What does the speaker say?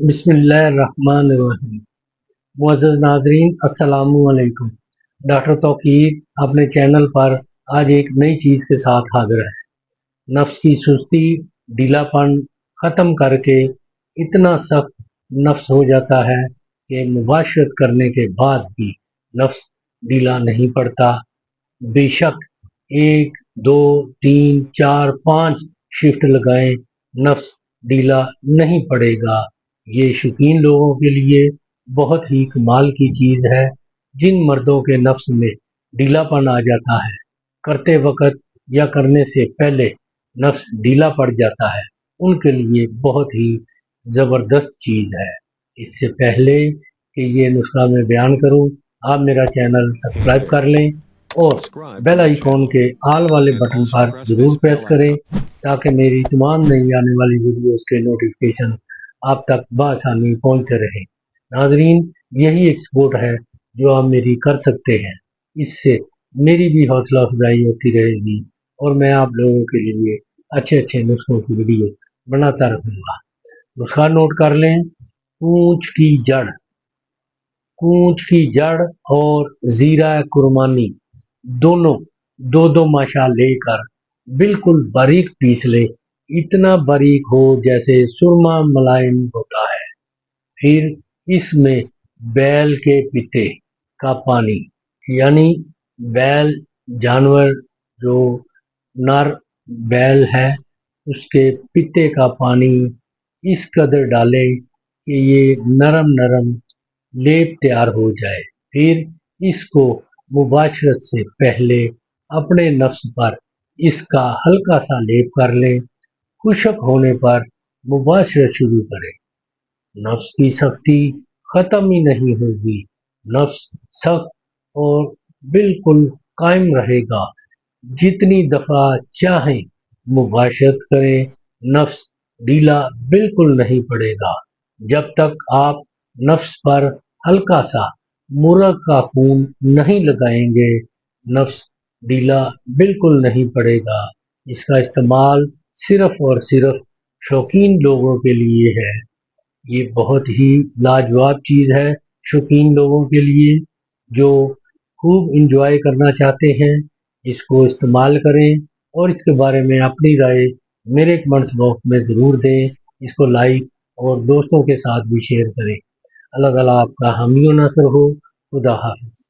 बिस्मिल्लाहिर्रहमानिर्रहीम। मुअज़्ज़ज़ नाज़रीन, अस्सलामु अलैकुम। डॉक्टर तौकीर अपने चैनल पर आज एक नई चीज़ के साथ हाजिर है। नफ्स की सुस्ती, ढीलापन ख़त्म करके इतना सख्त नफ्स हो जाता है कि मुबाशरत करने के बाद भी नफ्स ढीला नहीं पड़ता। बेशक 1, 2, 3, 4, 5 शिफ्ट लगाएं, नफ्स ढीला नहीं पड़ेगा। ये शौकीन लोगों के लिए बहुत ही कमाल की चीज़ है। जिन मर्दों के नफ्स में ढीलापन आ जाता है, करते वक्त या करने से पहले नफ्स ढीला पड़ जाता है, उनके लिए बहुत ही ज़बरदस्त चीज़ है। इससे पहले कि ये नुस्खा मैं बयान करूं, आप मेरा चैनल सब्सक्राइब कर लें और बेल आइकॉन के आल वाले बटन पर ज़रूर प्रेस करें ताकि मेरी तमाम नई आने वाली वीडियोस के नोटिफिकेशन आप तक बआसानी पहुंचते रहे। नाजरीन, यही एक सपोर्ट है जो आप मेरी कर सकते हैं। इससे मेरी भी हौसला अफजाई होती रहेगी और मैं आप लोगों के लिए अच्छे अच्छे नुस्खों की वीडियो बनाता रहूँगा। नुस्खा नोट कर लें। कूंच की जड़ और ज़ीरा कुरमानी दोनों दो दो माशा लेकर बिल्कुल बारीक पीस ले, इतना बारीक हो जैसे सुरमा मुलायम होता है। फिर इसमें बैल के पित्ते का पानी, यानी बैल जानवर जो नर बैल है उसके पित्ते का पानी इस कदर डालें कि ये नरम नरम लेप तैयार हो जाए। फिर इसको मुबाशरत से पहले अपने नफ्स पर इसका हल्का सा लेप कर लें। खुश्क होने पर मुबाशरत शुरू करें। नफ्स की सख्ती खत्म ही नहीं होगी। नफ्स सख्त और बिल्कुल कायम रहेगा। जितनी दफा चाहें मुबाशरत करें, नफ्स ढीला बिल्कुल नहीं पड़ेगा। जब तक आप नफ्स पर हल्का सा मुर्ग का खून नहीं लगाएंगे, नफ्स ढीला बिल्कुल नहीं पड़ेगा। इसका इस्तेमाल सिर्फ और सिर्फ शौकीन लोगों के लिए है। ये बहुत ही लाजवाब चीज़ है शौकीन लोगों के लिए जो खूब इंजॉय करना चाहते हैं। इसको इस्तेमाल करें और इसके बारे में अपनी राय मेरे कमेंट्स बॉक्स में ज़रूर दें। इसको लाइक और दोस्तों के साथ भी शेयर करें। अल्लाह ताला आपका हामी व नासर हो। खुदा हाफिज़।